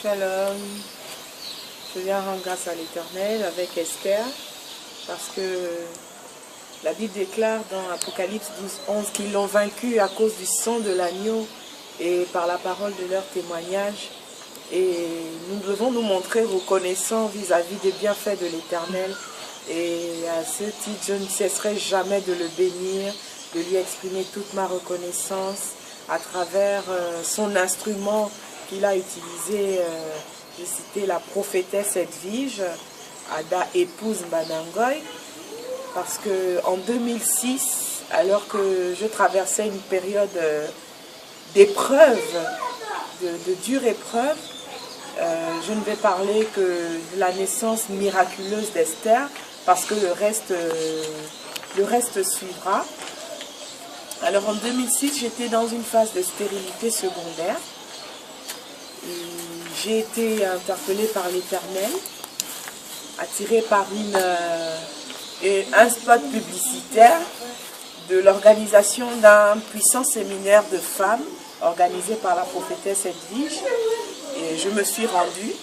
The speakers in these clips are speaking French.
Shalom. Je viens rendre grâce à l'Éternel avec Esther, parce que la Bible déclare dans Apocalypse 12:11 qu'ils l'ont vaincu à cause du sang de l'agneau et par la parole de leur témoignage. Et nous devons nous montrer reconnaissants vis-à-vis des bienfaits de l'Éternel. Et à ce titre, je ne cesserai jamais de le bénir, de lui exprimer toute ma reconnaissance à travers son instrument qu'il a utilisé. J'ai cité la prophétesse Edwige, Ada épouse Banangoy, parce qu'en 2006, alors que je traversais une période d'épreuve, de dure épreuve, je ne vais parler que de la naissance miraculeuse d'Esther, parce que le reste suivra. Alors en 2006, j'étais dans une phase de stérilité secondaire. J'ai été interpellée par l'Éternel, attirée par un spot publicitaire de l'organisation d'un puissant séminaire de femmes organisé par la prophétesse Edwige. Et je me suis rendue.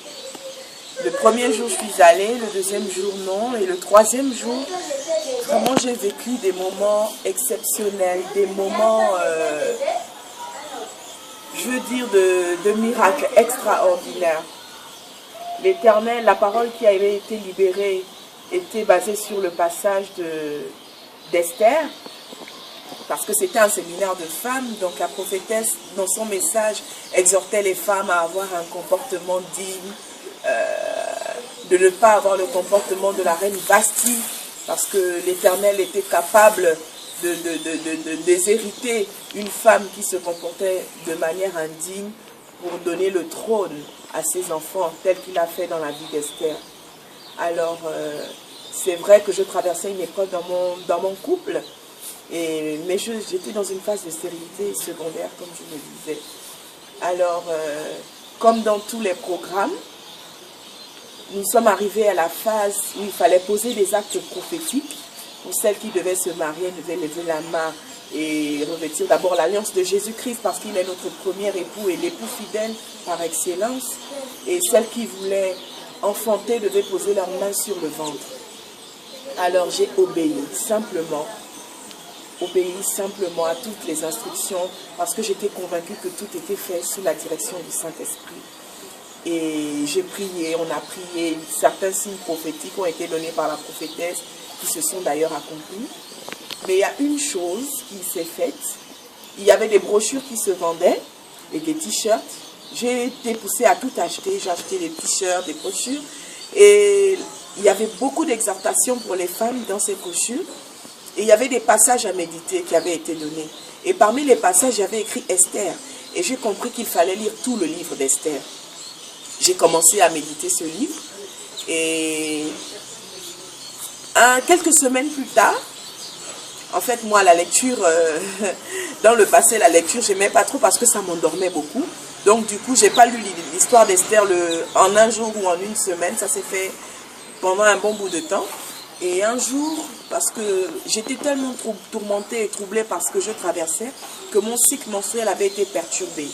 Le premier jour, je suis allée, le deuxième jour, non. Et le troisième jour, vraiment, j'ai vécu des moments exceptionnels, des moments, je veux dire, de miracles extraordinaires. L'Éternel, la parole qui avait été libérée, était basée sur le passage d'Esther, parce que c'était un séminaire de femmes. Donc la prophétesse, dans son message, exhortait les femmes à avoir un comportement digne, de ne pas avoir le comportement de la reine Vasti, parce que l'Éternel était capable de déshériter une femme qui se comportait de manière indigne pour donner le trône à ses enfants, tel qu'il a fait dans la vie d'Esther. Alors, c'est vrai que je traversais une épreuve dans mon couple, mais j'étais dans une phase de stérilité secondaire, comme je le disais. Alors, comme dans tous les programmes, nous sommes arrivés à la phase où il fallait poser des actes prophétiques. Pour celles qui devaient se marier, elles devaient lever la main et revêtir d'abord l'alliance de Jésus-Christ, parce qu'il est notre premier époux et l'époux fidèle par excellence. Et celles qui voulaient enfanter devaient poser leurs mains sur le ventre. Alors j'ai obéi simplement à toutes les instructions, parce que j'étais convaincue que tout était fait sous la direction du Saint-Esprit. Et j'ai prié, on a prié, certains signes prophétiques ont été donnés par la prophétesse, qui se sont d'ailleurs accomplis. Mais il y a une chose qui s'est faite. Il y avait des brochures qui se vendaient et des t-shirts. J'ai été poussée à tout acheter. J'ai acheté des t-shirts, des brochures. Et il y avait beaucoup d'exhortations pour les femmes dans ces brochures. Et il y avait des passages à méditer qui avaient été donnés. Et parmi les passages, j'avais écrit Esther. Et j'ai compris qu'il fallait lire tout le livre d'Esther. J'ai commencé à méditer ce livre. Et quelques semaines plus tard, en fait, moi, la lecture, dans le passé, la lecture, je n'aimais pas trop parce que ça m'endormait beaucoup. Donc, du coup, je n'ai pas lu l'histoire d'Esther en un jour ou en une semaine. Ça s'est fait pendant un bon bout de temps. Et un jour, parce que j'étais tellement tourmentée et troublée par ce que je traversais, que mon cycle menstruel avait été perturbé.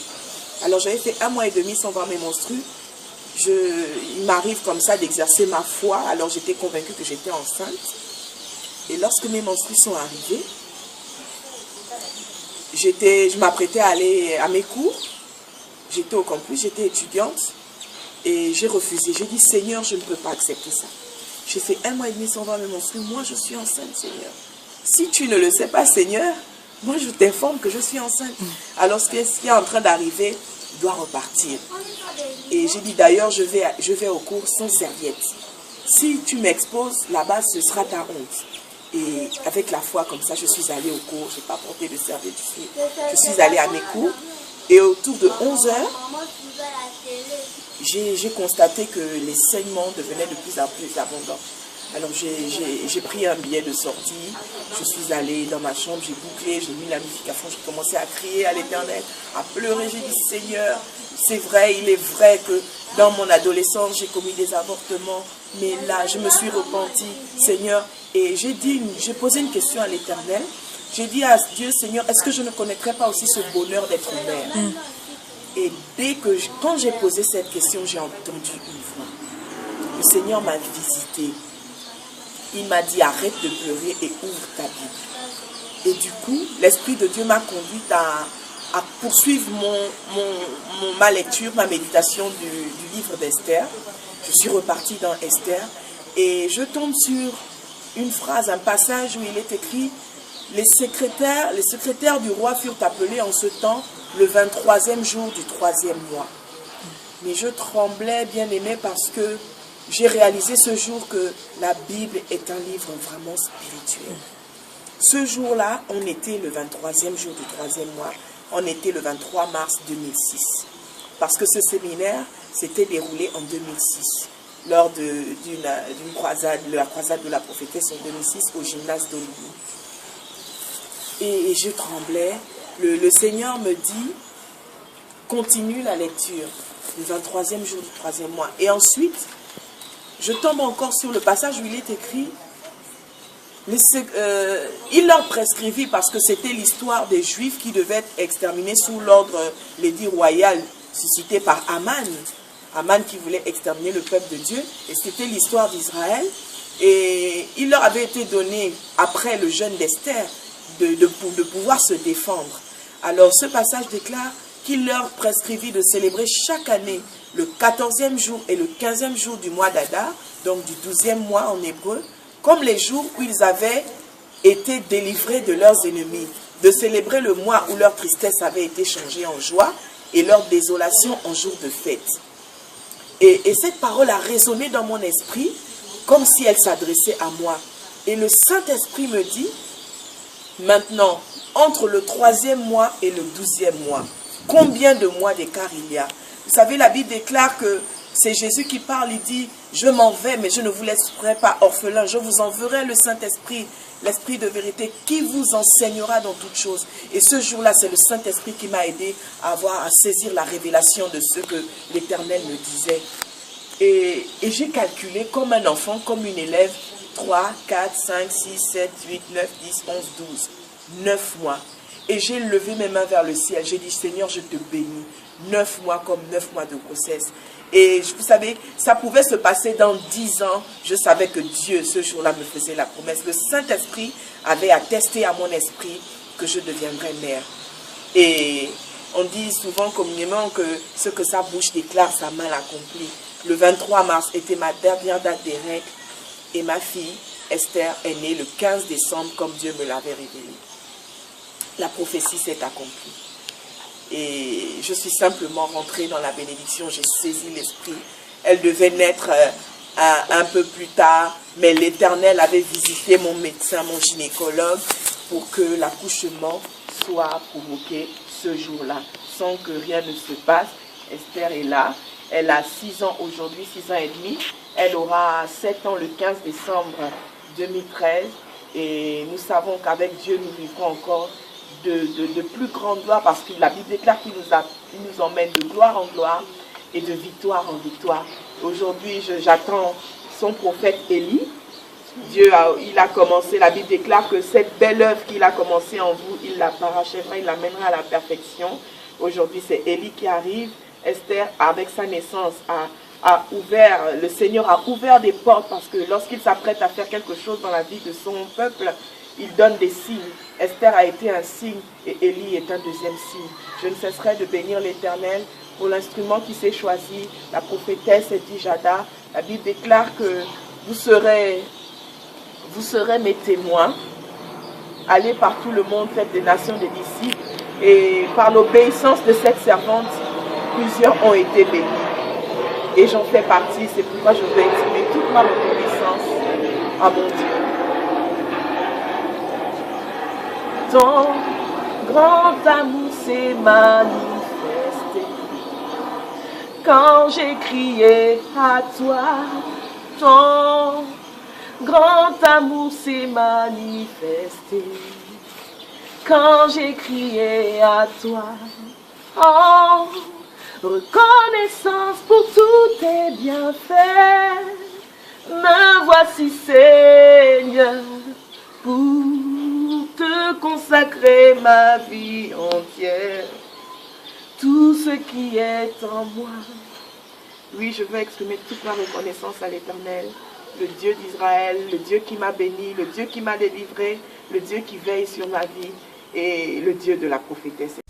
Alors, j'avais fait 1 mois et demi sans voir mes menstrues. Il m'arrive comme ça d'exercer ma foi, alors j'étais convaincue que j'étais enceinte. Et lorsque mes menstrues sont arrivées, je m'apprêtais à aller à mes cours. J'étais au campus, j'étais étudiante. Et j'ai refusé. J'ai dit, Seigneur, je ne peux pas accepter ça. J'ai fait 1 mois et demi sans voir mes menstrues. Moi, je suis enceinte, Seigneur. Si tu ne le sais pas, Seigneur, moi, je t'informe que je suis enceinte. Alors, ce qui est en train d'arriver doit repartir. Et j'ai dit, d'ailleurs, je vais au cours sans serviette. Si tu m'exposes, là-bas, ce sera ta honte. Et avec la foi comme ça, je suis allée au cours. Je n'ai pas porté de serviette. Je suis allée à mes cours. Et autour de 11 heures, j'ai constaté que les saignements devenaient de plus en plus abondants. Alors j'ai pris un billet de sortie. Je suis allée dans ma chambre, j'ai bouclé, j'ai mis la musique à fond. J'ai commencé à crier à l'Éternel, à pleurer. J'ai dit, Seigneur, c'est vrai, il est vrai que dans mon adolescence, j'ai commis des avortements. Mais là, je me suis repentie, Seigneur. Et j'ai posé une question à l'Éternel. J'ai dit à Dieu, Seigneur, est-ce que je ne connaîtrais pas aussi ce bonheur d'être mère? Et quand j'ai posé cette question, j'ai entendu une voix. Le Seigneur m'a visité. Il m'a dit, arrête de pleurer et ouvre ta Bible. Et du coup, l'Esprit de Dieu m'a conduite à poursuivre ma lecture, ma méditation du livre d'Esther. Je suis repartie dans Esther et je tombe sur une phrase, un passage où il est écrit « Les secrétaires du roi furent appelés en ce temps le 23e jour du 3e mois. » Mais je tremblais, bien aimé, parce que j'ai réalisé ce jour que la Bible est un livre vraiment spirituel. Ce jour-là, on était le 23e jour du 3e mois. On était le 23 mars 2006. Parce que ce séminaire s'était déroulé en 2006, lors d'une croisade, la croisade de la prophétesse en 2006 au gymnase d'Olivier. Et je tremblais. Le Seigneur me dit, continue la lecture, le 23e jour du 3e mois. Et ensuite, je tombe encore sur le passage où il est écrit, il leur prescrivit, parce que c'était l'histoire des Juifs qui devaient être exterminés sous l'ordre, l'édit royal suscité par Aman qui voulait exterminer le peuple de Dieu, et c'était l'histoire d'Israël. Et il leur avait été donné, après le jeûne d'Esther, de pouvoir se défendre. Alors ce passage déclare qu'il leur prescrivit de célébrer chaque année le 14e jour et le 15e jour du mois d'Adar, donc du 12e mois en hébreu, comme les jours où ils avaient été délivrés de leurs ennemis, de célébrer le mois où leur tristesse avait été changée en joie et leur désolation en jour de fête. Et cette parole a résonné dans mon esprit comme si elle s'adressait à moi. Et le Saint-Esprit me dit, maintenant, entre le 3e mois et le 12e mois, combien de mois d'écart il y a? Vous savez, la Bible déclare que c'est Jésus qui parle, il dit, je m'en vais, mais je ne vous laisserai pas orphelin, je vous enverrai le Saint-Esprit, l'Esprit de vérité, qui vous enseignera dans toutes choses. Et ce jour-là, c'est le Saint-Esprit qui m'a aidé à saisir la révélation de ce que l'Éternel me disait. Et j'ai calculé comme un enfant, comme une élève, 3, 4, 5, 6, 7, 8, 9, 10, 11, 12, 9 mois. Et j'ai levé mes mains vers le ciel, j'ai dit, Seigneur, je te bénis. 9 mois comme 9 mois de grossesse. Et vous savez, ça pouvait se passer dans 10 ans. Je savais que Dieu, ce jour-là, me faisait la promesse. Le Saint-Esprit avait attesté à mon esprit que je deviendrais mère. Et on dit souvent communément que ce que sa bouche déclare, sa main l'accomplit. Le 23 mars était ma dernière date des règles. Et ma fille, Esther, est née le 15 décembre comme Dieu me l'avait révélé. La prophétie s'est accomplie. Et je suis simplement rentrée dans la bénédiction, j'ai saisi l'esprit. Elle devait naître un peu plus tard, mais l'Éternel avait visité mon médecin, mon gynécologue, pour que l'accouchement soit provoqué ce jour-là, sans que rien ne se passe. Esther est là, elle a 6 ans aujourd'hui, 6 ans et demi. Elle aura 7 ans le 15 décembre 2013. Et nous savons qu'avec Dieu, nous vivrons encore de plus grande gloire, parce que la Bible déclare qu'il nous emmène de gloire en gloire et de victoire en victoire. Aujourd'hui, j'attends son prophète Élie. Il a commencé, la Bible déclare que cette belle œuvre qu'il a commencée en vous, il la parachèvera, il l'amènera à la perfection. Aujourd'hui, c'est Élie qui arrive. Esther, avec sa naissance, le Seigneur a ouvert des portes, parce que lorsqu'il s'apprête à faire quelque chose dans la vie de son peuple, il donne des signes. Esther a été un signe et Élie est un deuxième signe. Je ne cesserai de bénir l'Éternel pour l'instrument qui s'est choisi, la prophétesse Edijada. La Bible déclare que vous serez mes témoins. Allez par tout le monde, faites des nations des disciples. Et par l'obéissance de cette servante, plusieurs ont été bénis. Et j'en fais partie, c'est pourquoi je veux exprimer toute ma reconnaissance à mon Dieu. Ton grand amour s'est manifesté quand j'ai crié à toi. Ton grand amour s'est manifesté quand j'ai crié à toi. En reconnaissance pour tous tes bienfaits, me voici Seigneur pour te consacrer ma vie entière. tout ce qui est en moi. Oui, je veux exprimer toute ma reconnaissance à l'Éternel, le Dieu d'Israël, le Dieu qui m'a béni, le Dieu qui m'a délivré, le Dieu qui veille sur ma vie et le Dieu de la prophétesse.